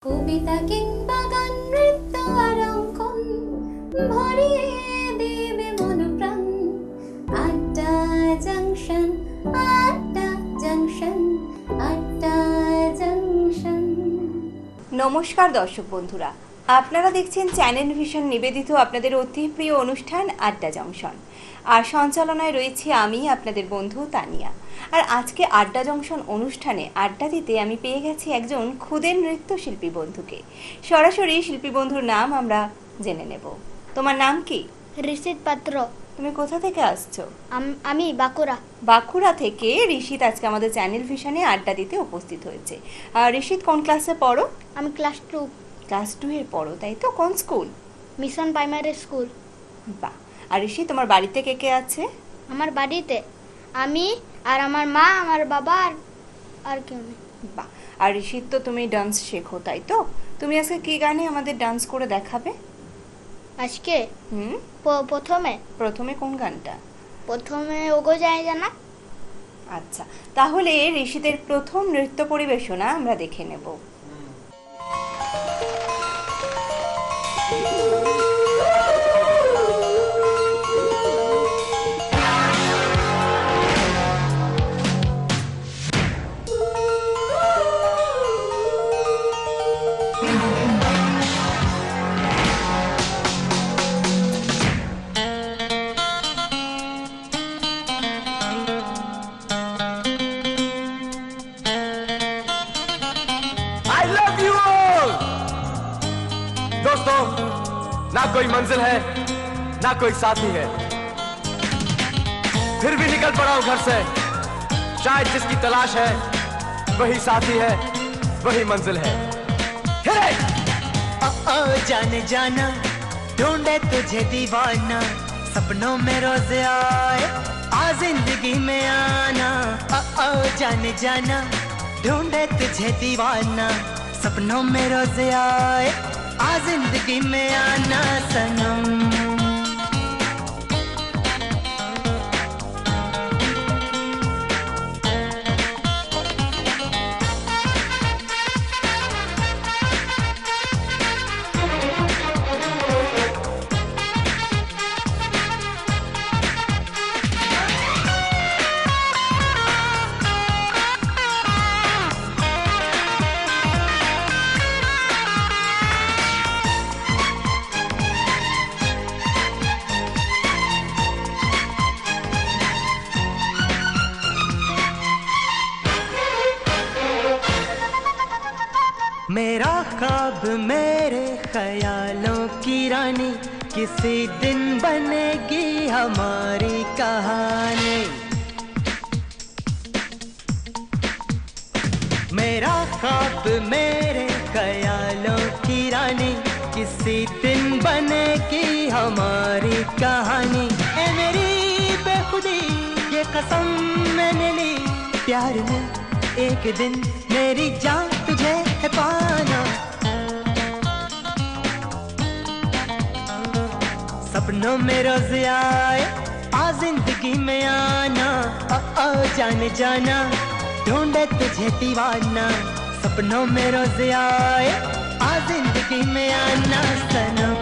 কবিতা কিংবা গান নৃত্য আর অঙ্কন ভরিয়ে দেবে মন প্রাণ। আড্ডা জাংশন, আড্ডা জাংশন, আড্ডা জাংশন। নমস্কার দর্শক বন্ধুরা, আপনারা দেখছেন চ্যানেল ভিশন নিবেদিত আপনাদের অতি প্রিয় অনুষ্ঠান আড্ডা জংশন। আর সঞ্চালনায় রয়েছি আমি আপনাদের বন্ধু তানিয়া। আর আজকে আড্ডা জংশন অনুষ্ঠানে আড্ডা দিতে আমি পেয়ে গেছি একজন ক্ষুদে নৃত্যশিল্পী বন্ধুকে। সরাসরি শিল্পী বন্ধুর নাম আমরা জেনে নেব। তোমার নাম কি? ঋষিত পাত্র। তুমি কোথা থেকে আসছো? আমি বাঁকুড়া। বাঁকুড়া থেকে ঋষিত আজকে আমাদের চ্যানেল ভিশনে আড্ডা দিতে উপস্থিত হয়েছে। আর ঋষিত কোন ক্লাসে পড়ো? আমি ক্লাস 2। ক্লাস 2 এর পড়ো, তাই তো? কোন স্কুল? Mission primary school. বাহ। আর ঋষি, তোমার বাড়িতে কে কে আছে? আমার বাড়িতে আমি আর আমার মা, আমার বাবা আর কেউ নেই। বাহ। আর ঋষি, তো তুমি ডান্স শেখো, তাই তো? তুমি আজকে কি গানে আমাদের ডান্স করে দেখাবে? আজকে হুম, প্রথমে কোন গানটা? ওগো যায় জানা। আচ্ছা, তাহলে ঋষিদের প্রথম নৃত্য পরিবেশনা আমরা দেখে নেব। ना कोई मंजिल है ना कोई साथी है, फिर भी निकल पड़ा हूं घर से। शायद जिसकी तलाश है वही साथी है, वही मंजिल है। ओ जाने जाना ढूंढे तुझे दीवाना, सपनों में रोज आए आ जिंदगी में आना। ओ जाने जाना ढूंढे तुझे दीवाना, सपनों में रोज आए आ जिंदगी में आना सनम। मेरा ख्वाब मेरे ख्यालों की रानी, किसी दिन बनेगी हमारी कहानी। मेरा ख्वाब मेरे ख्यालों की रानी, किसी दिन बनेगी हमारी कहानी। ए मेरी बेखुदी ये कसम मैंने ली, प्यार में एक दिन मेरी जान तुझे है पाना। सपनों में रोज आए आ जिंदगी में आना। ओ जाने जाना ढूंढे तुझे दीवाना, सपनों में रोज आए आ जिंदगी में आना सनम।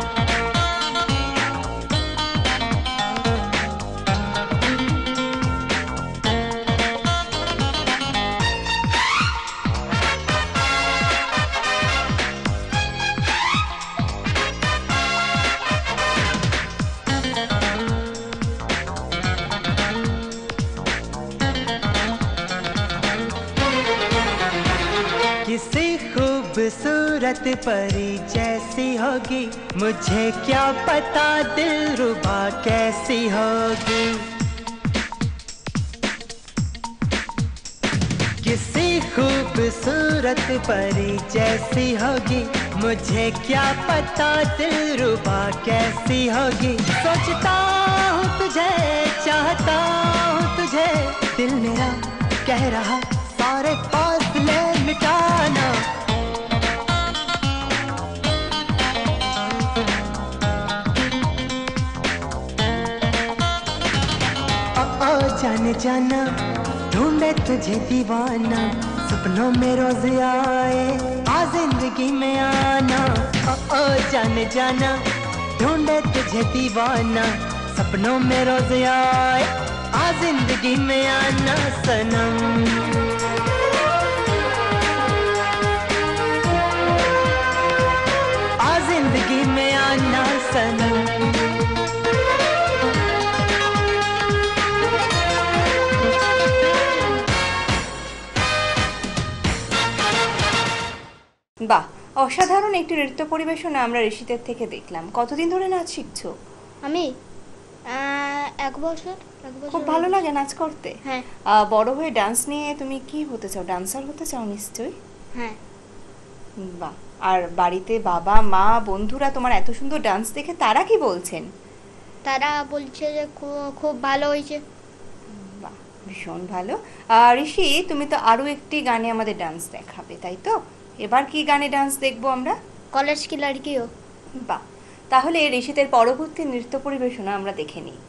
किसी खूबसूरत परी जैसी होगी, मुझे क्या पता दिलरुबा कैसी होगी। किसी खूबसूरत परी जैसी होगी, मुझे क्या पता दिलरुबा कैसी होगी। सोचता हूँ तुझे, चाहता हूँ तुझे, दिल मेरा कह रहा सारे फासले मिटाना। ओ जाने जाना ढूंढे तुझे दीवाना, सपनों में रोज आए आ जिंदगी में आना, ओ जाने जाना, ढूंढे तुझे दीवाना, सपनों में रोज आए, आ जिंदगी में आना सनम। आ जिंदगी में आना सनम। বাহ, অসাধারণ একটি নৃত্য পরিবেশনা আমরা ঋষিদের থেকে দেখলাম। কতদিন ধরে নাচ শিখছো? আমি 1 বছর। খুব ভালো লাগে নাচ করতে? হ্যাঁ। বড় হয়ে ডান্স নিয়ে তুমি কি হতে চাও? ডান্সার হতে চাও নিশ্চয়ই? হ্যাঁ। বাহ, আর বাড়িতে বাবা মা বন্ধুরা তোমার এত সুন্দর ডান্স দেখে তারা কি বলছেন? তারা বলছে যে খুব ভালো হয়েছে। বাহ, ভীষণ ভালো। ঋষি, তুমি তো আরো একটি গানে আমাদের ডান্স দেখাবে, তাই তো? এবার কি গানে ডান্স দেখবো আমরা? কলেজ কি লড়কিও। বাহ, তাহলে ঋষিদের পরবর্তী নৃত্য পরিবেশনা আমরা দেখে নিই।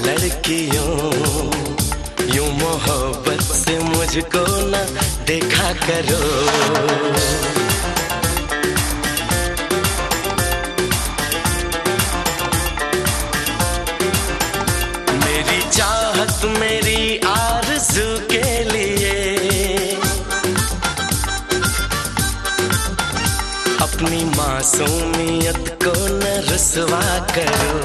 लड़कियों यूं मोहब्बत से मुझको न देखा करो। मेरी चाहत मेरी आरज़ू के लिए अपनी मासूमियत को न रुसवा करो।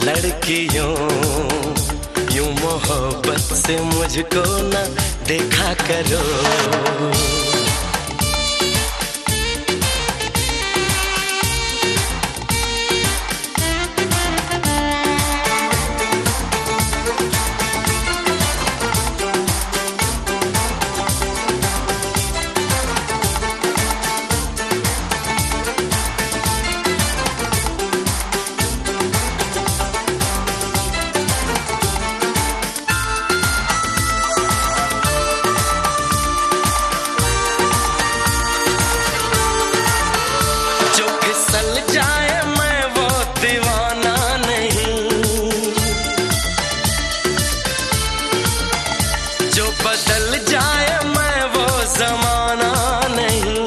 लड़कियों यूं मोहब्बत से मुझको न देखा करो। बदल जाए मैं वो जमाना नहीं,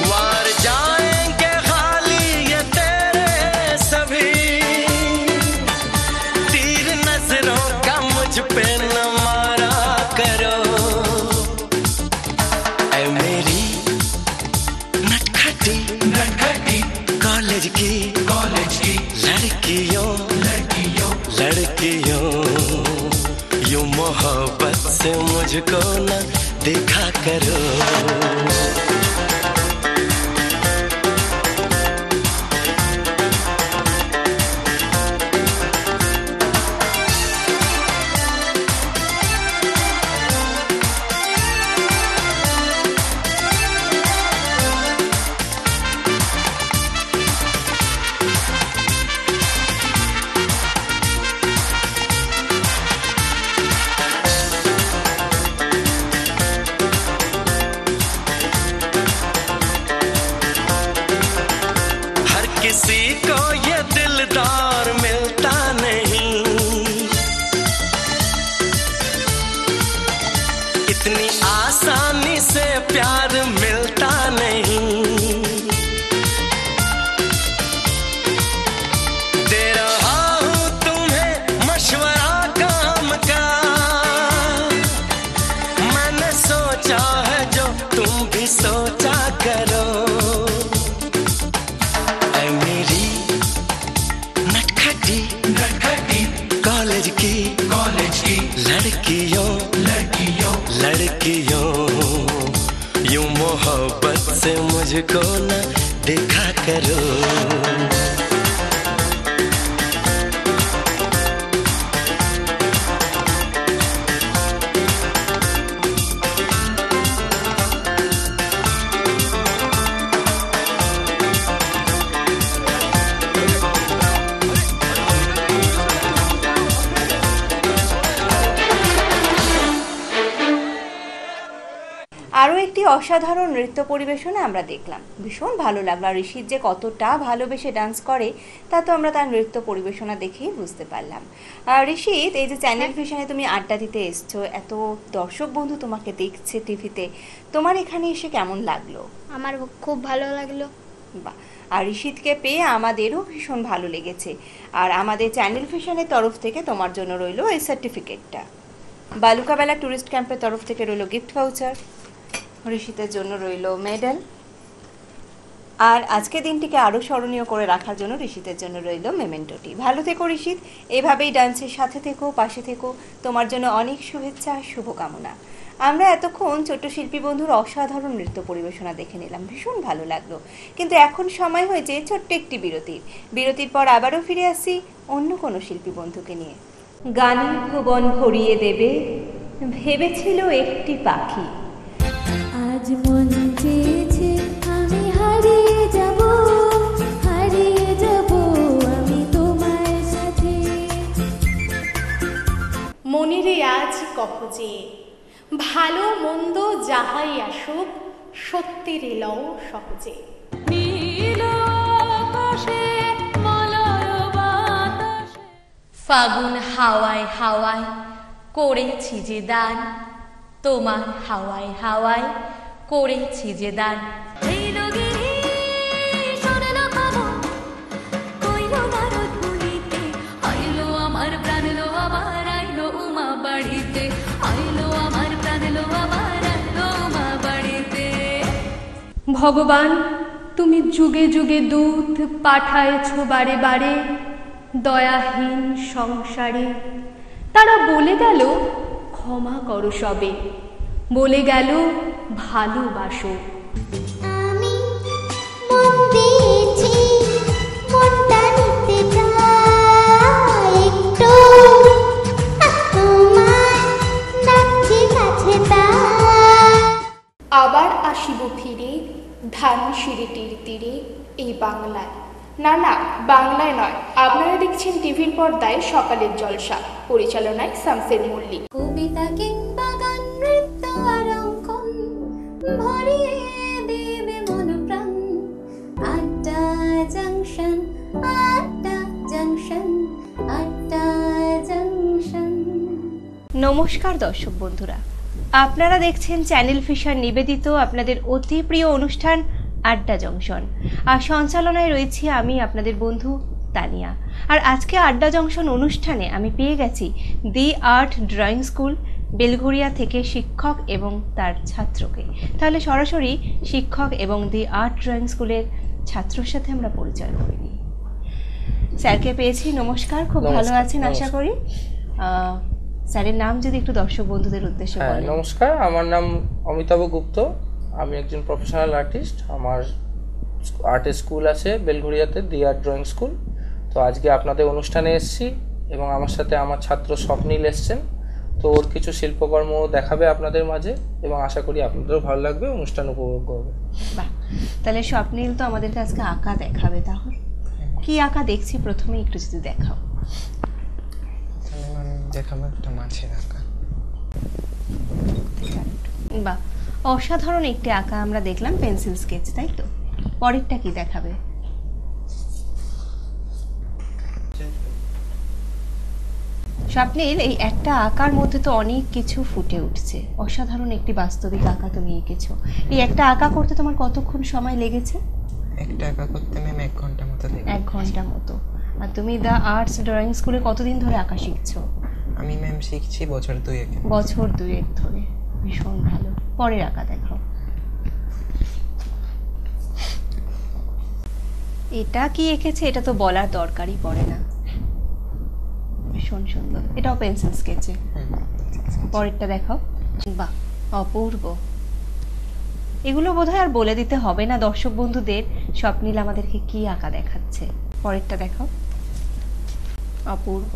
वार जाएंगे खाली ये तेरे सभी तीर नजरों का मुझ पे न मारा करो। ऐ मेरी नटखटी कॉलेज की लड़कियों यूं मोहब्बत से मुझको न देखा करो। कॉलेज की लड़कियों लड़कियों यूं मोहब्बत से मुझको न देखा करो। আরও একটি অসাধারণ নৃত্য পরিবেশনা আমরা দেখলাম, ভীষণ ভালো লাগলো। আর ঋষিত যে কতটা ভালোবেসে ডান্স করে তা তো আমরা তার নৃত্য পরিবেশনা দেখেই বুঝতে পারলাম। আর ঋষিত, এই যে চ্যানেল ভিশনে তুমি আড্ডা দিতে এসছো, এত দর্শক বন্ধু তোমাকে দেখছে টিভিতে, তোমার এখানে এসে কেমন লাগলো? আমার খুব ভালো লাগলো। বাহ, আর ঋষিতকে পেয়ে আমাদেরও ভীষণ ভালো লেগেছে। আর আমাদের চ্যানেল ভিশনের তরফ থেকে তোমার জন্য রইলো এই সার্টিফিকেটটা, বালুকাবেলা ট্যুরিস্ট ক্যাম্পের তরফ থেকে রইলো গিফট ভাউচার, ঋষিতের জন্য রইল মেডেল, আর আজকে দিনটিকে আরও স্মরণীয় করে রাখার জন্য ঋষিতের জন্য রইল মেমেন্টোটি। ভালো থেকো ঋষিত, এভাবেই ডান্সের সাথে থেকো, পাশে থেকো। তোমার জন্য অনেক শুভেচ্ছা আর শুভকামনা। আমরা এতক্ষণ ছোট্ট শিল্পী বন্ধুর অসাধারণ নৃত্য পরিবেশনা দেখে নিলাম, ভীষণ ভালো লাগলো। কিন্তু এখন সময় হয়েছে ছোট্ট একটি বিরতির পর আবারও ফিরে আসি অন্য কোনো শিল্পী বন্ধুকে নিয়ে। গানের ভুবন ভরিয়ে দেবে ভেবেছিল একটি পাখি, আজ মন চেয়েছে আমি হারিয়ে যাব আমি তোমার সাথে। মনেরে আজ কপজে ভালো মন্দ যাহাই আসুক, সত্যের এলও সহজে। ফাগুন হাওয়ায় হাওয়ায় করেছি যে দান, তোমার হাওয়ায় হাওয়ায় করেছি যে দান। আমার প্রাণ লো আমার আইলো উমা বাড়িতে, আইলো আমার প্রাণ লো আমার আইলো উমা বাড়িতে। ভগবান তুমি যুগে যুগে দূত পাঠায়েছ বারে বারে দয়াহীন সংসারে। তারা বলে গেল ক্ষমা করো সবে, বলে গেল ভালোবাসো। আমি মন দিয়েছি মনটা নিতে চাই একটু, তোমার ডাকছি কাছে তাই। আবার আসিব ফিরে ধানসিঁড়িটির তীরে এই বাংলায়। না না, বাংলায় নয়, আপনারা দেখছেন টিভির পর্দায় সকালের জলসা, পরিচালনায় শামসের মল্লিক। কবিতা কিংবা গান, নৃত্য আর অঙ্কন ভরিয়ে দেবে মন প্রাণ। আড্ডা জাংশন, আড্ডা জাংশন, আড্ডা জাংশন। নমস্কার দর্শক বন্ধুরা, আপনারা দেখছেন চ্যানেল ভিশন নিবেদিত আপনাদের অতি প্রিয় অনুষ্ঠান আড্ডা জংশন। আর সঞ্চালনায় রয়েছি আমি আপনাদের বন্ধু তানিয়া। আর আজকে আড্ডা জংশন অনুষ্ঠানে আমি পেয়ে গেছি দি আর্ট ড্রয়িং স্কুল বেলঘরিয়া থেকে শিক্ষক এবং তার ছাত্রকে। তাহলে সরাসরি শিক্ষক এবং দি আর্ট ড্রয়িং স্কুলের ছাত্রর সাথে আমরা পরিচয় করে নিই। স্যারকে পেয়েছি, নমস্কার, খুব ভালো আছেন আশা করি। স্যারের নাম যদি একটু দর্শক বন্ধুদের উদ্দেশ্যে বলেন। নমস্কার, আমার নাম অমিতাভ গুপ্ত, আমি একজন প্রফেশনাল আর্টিস্ট। আমার আর্টের স্কুল আছে বেলঘরিয়াতে, দি আর্ট ড্রয়িং স্কুল। তো আজকে আপনাদের অনুষ্ঠানে এসেছি এবং আমার সাথে আমার ছাত্র স্বপ্নীল এসছেন। তো ওর কিছু শিল্পকর্ম দেখাবে আপনাদের মাঝে এবং আশা করি আপনাদেরও ভালো লাগবে, অনুষ্ঠান উপভোগ করবে। বাহ, তাহলে স্বপ্নীল তো আমাদেরকে আজকে আঁকা দেখাবে। তাহলে কি আঁকা দেখছি প্রথমে একটু যদি দেখাও। দেখাবো একটা মাছের আঁকা। বাহ, অসাধারণ একটি আঁকা আমরা দেখলাম, পেন্সিল স্কেচ, তাই তো? পরেরটা কি দেখাবে? স্বপ্নীল, এই একটা আঁকার মধ্যে তো অনেক কিছু ফুটে উঠছে। অসাধারণ একটি বাস্তবিক আঁকা তুমি এঁকেছো। এই একটা আঁকা করতে তোমার কতক্ষণ সময় লেগেছে? একটা আঁকা করতে ম্যাম 1 ঘন্টা মতো লেগেছে। 1 ঘন্টা মতো। আর তুমি দ্য আর্টস ড্রয়িং স্কুলে কতদিন ধরে আঁকা শিখছো? আমি ম্যাম শিখছি বছর 2 বছর 2 ধরে। ভীষণ ভালো। পরের আঁকা দেখাও। এটা কি এঁকেছে এটা তো বলার দরকারই পড়ে না। ভীষণ সুন্দর। এটাও পেন্সিল স্কেচে। পরেরটা দেখাও। বাহ, অপূর্ব। এগুলো বোধহয় আর বলে দিতে হবে না দর্শক বন্ধুদের স্বপ্নীল আমাদেরকে কি আঁকা দেখাচ্ছে। পরেরটা দেখাও। অপূর্ব।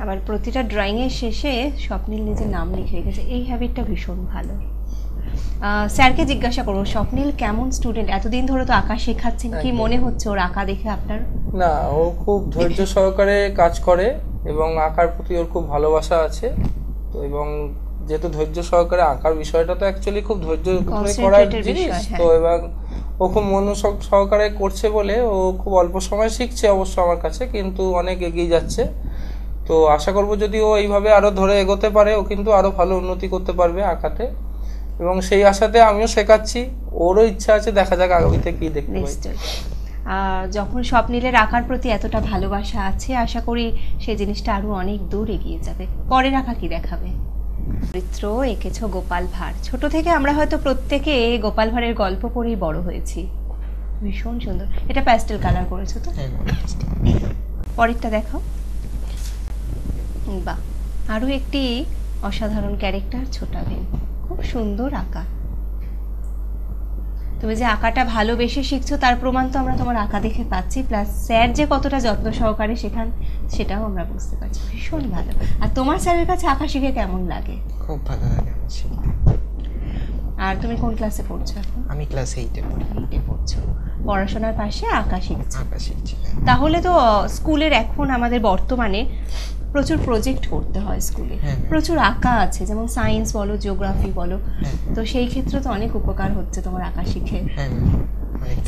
আবার প্রতিটা ড্রয়িং এর শেষে স্বপ্নীল নিজের নাম লিখে রেখেছে, এই হ্যাবিটটা ভীষণ ভালো। স্যারকে জিজ্ঞাসা করবো, স্বপ্নীল কেমন স্টুডেন্ট? এতদিন ধরে তো আঁকা শেখাচ্ছেন, কি মনে হচ্ছে ওর আঁকা দেখে আপনার? না, ও খুব ধৈর্য সহকারে কাজ করে এবং আঁকার প্রতি ওর খুব ভালোবাসা আছে। তো এবং যেহেতু ধৈর্য সহকারে আঁকার বিষয়টা তো অ্যাকচুয়ালি খুব ধৈর্য ধরে করার জিনিস, তো এবং ও খুব মনোযোগ সহকারে করছে বলে ও খুব অল্প সময় শিখছে অবশ্য আমার কাছে, কিন্তু অনেক এগিয়ে যাচ্ছে। তো আশা করব যদি ও এইভাবে আরো ধরে এগোতে পারে, ও কিন্তু আরো ভালো উন্নতি করতে পারবে আঁকাতে, এবং সেই আশাতে আমিও শেখাচ্ছি। ওরও ইচ্ছা আছে, দেখা যাক আগামীতে কি দেখতে পাই। আর যখন স্বপ্নীলের আঁকার প্রতি এতটা ভালোবাসা আছে, আশা করি সেই জিনিসটা আরো অনেক দূর এগিয়ে যাবে। পরের আঁকা কি দেখাবে? চরিত্র এঁকেছো গোপাল ভাঁড়। ছোট থেকে আমরা হয়তো প্রত্যেকে গোপাল ভাঁড়ের গল্প পড়েই বড় হয়েছি। ভীষণ সুন্দর। এটা প্যাস্টেল কালার করেছো তো? পরেরটা দেখো। বাহ, আরো একটি অসাধারণ ক্যারেক্টার ছোটা ভীম। খুব সুন্দর আঁকা। তুমি যে আঁকাটা ভালোবেসে শিখছো তার প্রমাণ তো আমরা তোমার আঁকা দেখে পাচ্ছি, প্লাস স্যার যে কতটা যত্ন সহকারে শেখান সেটাও আমরা বুঝতে পারছি। ভীষণ ভালো। আর তোমার স্যারের কাছে আঁকা শিখে কেমন লাগে? খুব ভালো লাগে আমার শিখতে। আর তুমি কোন ক্লাসে পড়ছো এখন? আমি ক্লাস 8-এ পড়ি। 8-এ পড়ছো। পড়াশোনার পাশে আঁকা শিখছো? আঁকা শিখছি। তাহলে তো স্কুলের এখন আমাদের বর্তমানে প্রচুর প্রজেক্ট করতে হয় স্কুলে, প্রচুর আঁকা আছে, যেমন সায়েন্স বলো, জিওগ্রাফি বলো, তো সেই ক্ষেত্রে তো অনেক উপকার হচ্ছে তোমার আঁকা শিখে।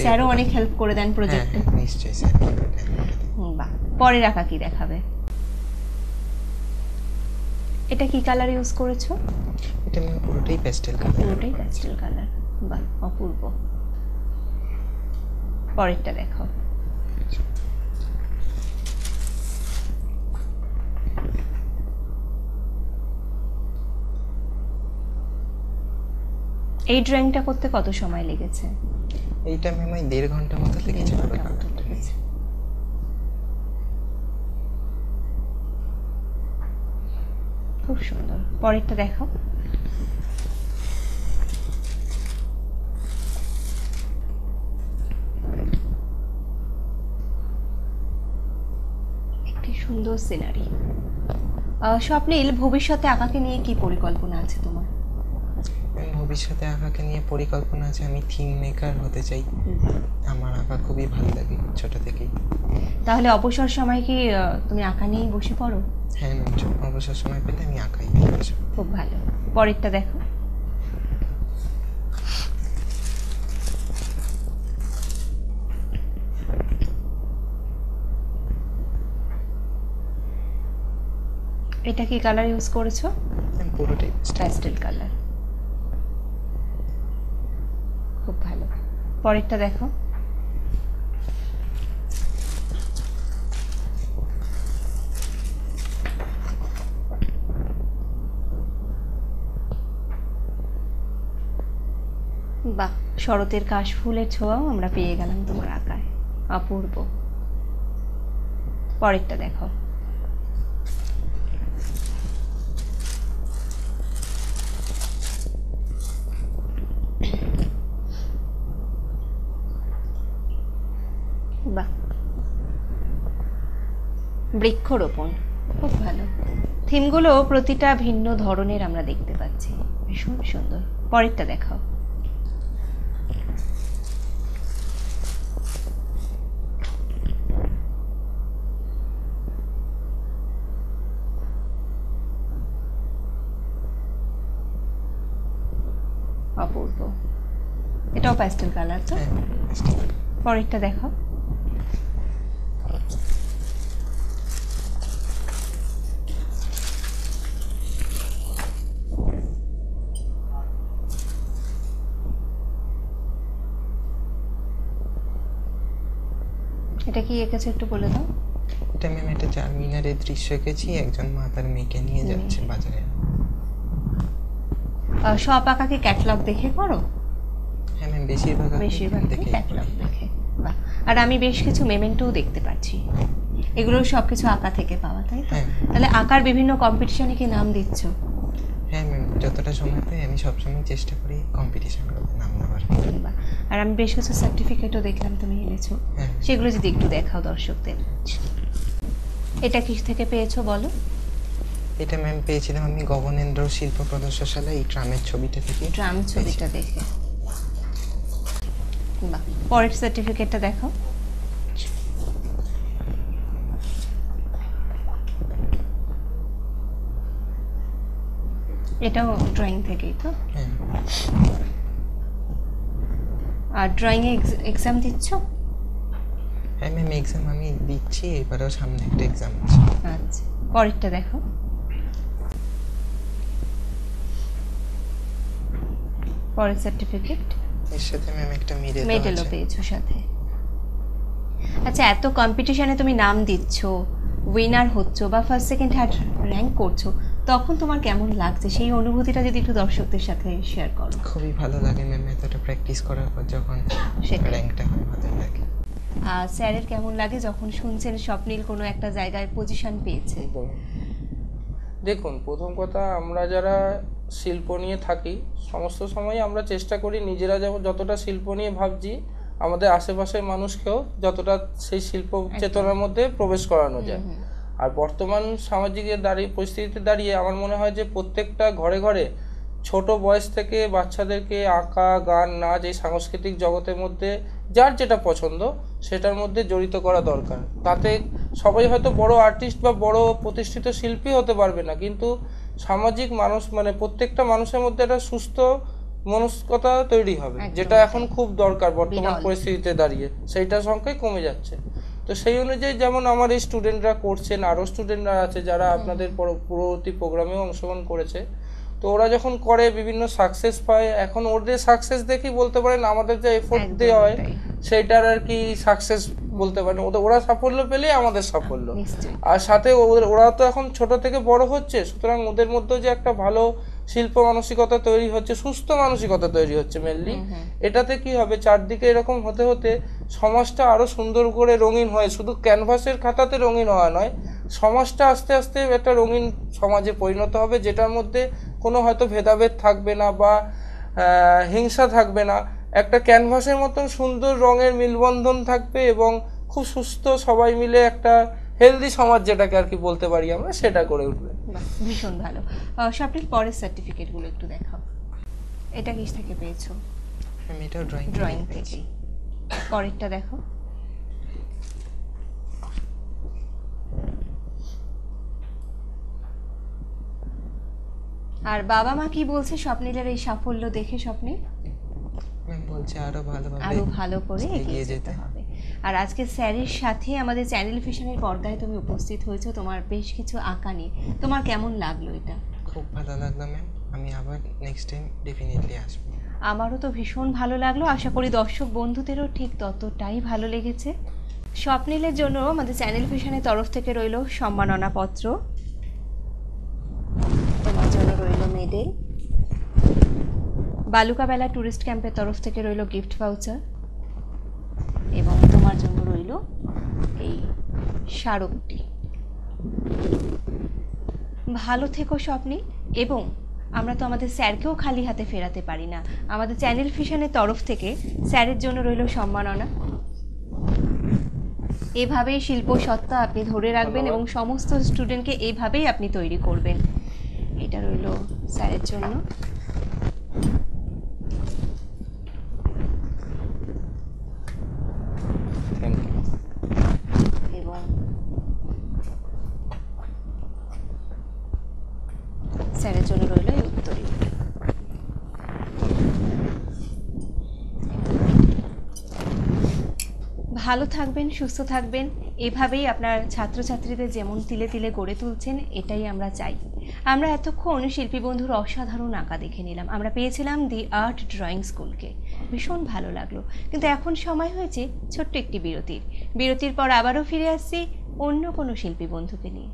স্যারও অনেক হেল্প করে দেন প্রজেক্টে। নিশ্চয়ই স্যার। বাহ, পরের আঁকা কি দেখাবে? এটা কি কালার ইউজ করেছো? এটা আমি পুরোটাই প্যাস্টেল কালার। পুরোটাই প্যাস্টেল কালার। বাহ, অপূর্ব। পরেরটা দেখো। এই ড্রয়িংটা করতে কত সময় লেগেছে? এইটা আমি 1.5 ঘন্টা মতো লেগেছে। খুব সুন্দর। পরেরটা দেখো। একটি সুন্দর সিনারি। স্বপ্নীল, ভবিষ্যতে আঁকাকে নিয়ে কি পরিকল্পনা আছে তোমার? ভবিষ্যতে আঁকাকে নিয়ে পরিকল্পনা আছে, আমি থিম মেকার হতে চাই। আমার আঁকা খুবই ভালো লাগে ছোট থেকেই। তাহলে অবসর সময় কি তুমি আঁকা নিয়েই বসে পড়ো? হ্যাঁ, অবসর সময় পেলে আমি আঁকাই বসে। খুব ভালো। পরেরটা দেখো। এটা কি কালার ইউজ করেছো? পুরোটাই প্যাস্টেল কালার। খুব ভালো। পরেরটা দেখো। বাহ, শরতের কাশফুলের ছোঁয়াও আমরা পেয়ে গেলাম তোমার আঁকায়। অপূর্ব। পরেরটা দেখো। বাহ, বৃক্ষরোপণ। খুব ভালো। থিমগুলো প্রতিটা ভিন্ন ধরনের আমরা দেখতে পাচ্ছি, ভীষণ সুন্দর। পরেরটা দেখাও। অপূর্ব। এটাও প্যাস্টেল কালার তো? পরেরটা দেখো। এটা কি এঁকেছো একটু বলে দাও। এটা ম্যাম একটা চারমিনারের দৃশ্য এঁকেছি, একজন মা তার মেয়েকে নিয়ে যাচ্ছে বাজারে। সব আঁকা কি ক্যাটালগ দেখে করো? হ্যাঁ ম্যাম, বেশিরভাগ দেখে ক্যাটালগ দেখে। বাহ, আর আমি বেশ কিছু মেমেন্টোও দেখতে পাচ্ছি। এগুলো সব কিছু আঁকা থেকে পাওয়া, তাই তো? হ্যাঁ। তাহলে আঁকার বিভিন্ন কম্পিটিশনে কি নাম দিচ্ছ? হ্যাঁ ম্যাম, যতটা সময় পাই আমি সবসময় চেষ্টা করি কম্পিটিশনগুলোতে নাম নেওয়ার। বাহ। আর আমি বেশ কিছু সার্টিফিকেটও দেখলাম তুমি এনেছো, হ্যাঁ। সেগুলো যদি একটু দেখাও দর্শকদের। এটা কিস থেকে পেয়েছো বলো? এটা ম্যাম পেয়েছিলাম আমি গগনেন্দ্র শিল্প প্রদর্শনশালা এই ট্রামের ছবিটা থেকে। ট্রাম ছবিটা দেখে। বাহ। পরের সার্টিফিকেটটা দেখো। এটাও ড্রয়িং থেকেই তো? হ্যাঁ। আর ড্রয়িংয়ে এক্সাম দিচ্ছ? হ্যাঁ ম্যাম, এক্সাম আমি দিচ্ছি, এবারেও সামনে একটা এক্সাম আছে। আচ্ছা, পরেরটা দেখো। পরের সার্টিফিকেট। এর সাথে ম্যাম একটা মেডেলও পেয়েছো সাথে। আচ্ছা, এত কম্পিটিশনে তুমি নাম দিচ্ছ, উইনার হচ্ছ বা ফার্স্ট সেকেন্ড থার্ড র্যাঙ্ক করছো, তখন তোমার কেমন লাগছে সেই অনুভূতিটা যদি একটু দর্শকদের সাথে শেয়ার করো। খুবই ভালো লাগে ম্যাম, এতটা প্র্যাকটিস করার পর যখন র্যাঙ্কটা হয় ভালো লাগে। আর স্যারের কেমন লাগে যখন শুনছেন স্বপ্নিল কোনো একটা জায়গায় পজিশন পেয়েছে? দেখুন, প্রথম কথা, আমরা যারা শিল্প নিয়ে থাকি সমস্ত সময় আমরা চেষ্টা করি নিজেরা যতটা শিল্প নিয়ে ভাবছি আমাদের আশেপাশের মানুষকেও যতটা সেই শিল্প চেতনার মধ্যে প্রবেশ করানো যায়। আর বর্তমান সামাজিক পরিস্থিতিতে দাঁড়িয়ে আমার মনে হয় যে প্রত্যেকটা ঘরে ঘরে ছোট বয়স থেকে বাচ্চাদেরকে আঁকা, গান, নাচ এই সাংস্কৃতিক জগতের মধ্যে যার যেটা পছন্দ সেটার মধ্যে জড়িত করা দরকার। তাতে সবাই হয়তো বড় আর্টিস্ট বা বড় প্রতিষ্ঠিত শিল্পী হতে পারবে না, কিন্তু সামাজিক মানুষ মানে প্রত্যেকটা মানুষের মধ্যে একটা সুস্থ মনস্কতা তৈরি হবে, যেটা এখন খুব দরকার বর্তমান পরিস্থিতিতে দাঁড়িয়ে। সেইটার সংখ্যাই কমে যাচ্ছে। তো সেই অনুযায়ী যেমন আমার এই স্টুডেন্টরা করছেন, আরও স্টুডেন্টরা আছে যারা আপনাদের পরবর্তী প্রোগ্রামেও অংশগ্রহণ করেছে, তো ওরা যখন করে বিভিন্ন সাকসেস পায়। এখন ওদের সাকসেস দেখি বলতে পারেন আমাদের যে এফোর্ট দেওয়া হয় সেইটার আর কি সাকসেস বলতে পারেন। ওরা সাফল্য পেলেই আমাদের সাফল্য। আর সাথে ওরা তো এখন ছোট থেকে বড় হচ্ছে, সুতরাং ওদের মধ্যে যে একটা ভালো শিল্প মানসিকতা তৈরি হচ্ছে, সুস্থ মানসিকতা তৈরি হচ্ছে মেনলি। এটাতে কি হবে, চারদিকে এরকম হতে হতে সমাজটা আরো সুন্দর করে রঙিন হয়। শুধু ক্যানভাসের খাতাতে রঙিন হওয়া নয়, সমাজটা আস্তে আস্তে একটা রঙিন সমাজে পরিণত হবে, যেটার মধ্যে কোনো হয়তো ভেদাভেদ থাকবে না বা হিংসা থাকবে না। একটা ক্যানভাসের মতন সুন্দর রঙের মিলবন্ধন থাকবে এবং খুব সুস্থ সবাই মিলে একটা হেলদি সমাজ যেটাকে আর কি বলতে পারি আমরা, সেটা করে উঠবে। ভীষণ ভালো। স্বপ্নিল, পরের সার্টিফিকেটগুলো একটু দেখাও। এটা কিস থেকে পেয়েছো? আমি এটা ড্রয়িং থেকে। পরেরটা দেখো। আর বাবা মা কি বলছে স্বপ্নিলের এই সাফল্য দেখে? স্বপ্নিল বলছে আরো ভালো করে এগিয়ে যেতে হবে। আর আজকে স্যারের সাথে আমাদের চ্যানেল ভিশনের পর্দায় তুমি উপস্থিত হয়েছো তোমার বেশ কিছু আঁকা নিয়ে। তোমার কেমন লাগলো এটা? খুব ভালো লাগলো ম্যাম, আমি আবার নেক্সট টাইম ডেফিনেটলি আসবো। আমারও তো ভীষণ ভালো লাগলো, আশা করি দর্শক বন্ধুদেরও ঠিক ততটাই ভালো লেগেছে। স্বপ্নিলের জন্য আমাদের চ্যানেল ভিশনের তরফ থেকে রইল সম্মাননা পত্র, তোমার জন্য রইল মেডেল, বালুকাবেলা ট্যুরিস্ট ক্যাম্পের তরফ থেকে রইল গিফট ভাউচার, এবং তোমার জন্য রইল এই স্মারকটি। ভালো থেকো স্বপ্নিল। এবং আমরা তো আমাদের স্যারকেও খালি হাতে ফেরাতে পারি না, আমাদের চ্যানেল ভিশনের তরফ থেকে স্যারের জন্য রইল সম্মাননা। এভাবেই শিল্প সত্তা আপনি ধরে রাখবেন এবং সমস্ত স্টুডেন্টকে এইভাবেই আপনি তৈরি করবেন। এটা রইল স্যারের জন্য। এবং স্যারের জন্য রইল এই উত্তরী। ভালো থাকবেন, সুস্থ থাকবেন, এভাবেই আপনার ছাত্রছাত্রীদের যেমন তিলে তিলে গড়ে তুলছেন এটাই আমরা চাই। আমরা এতক্ষণ শিল্পী বন্ধুর অসাধারণ আঁকা দেখে নিলাম, আমরা পেয়েছিলাম দি আর্ট ড্রয়িং স্কুলকে, ভীষণ ভালো লাগলো। কিন্তু এখন সময় হয়েছে ছোট্ট একটি বিরতির পর আবারও ফিরে আসছি অন্য কোনো শিল্পী বন্ধুকে নিয়ে।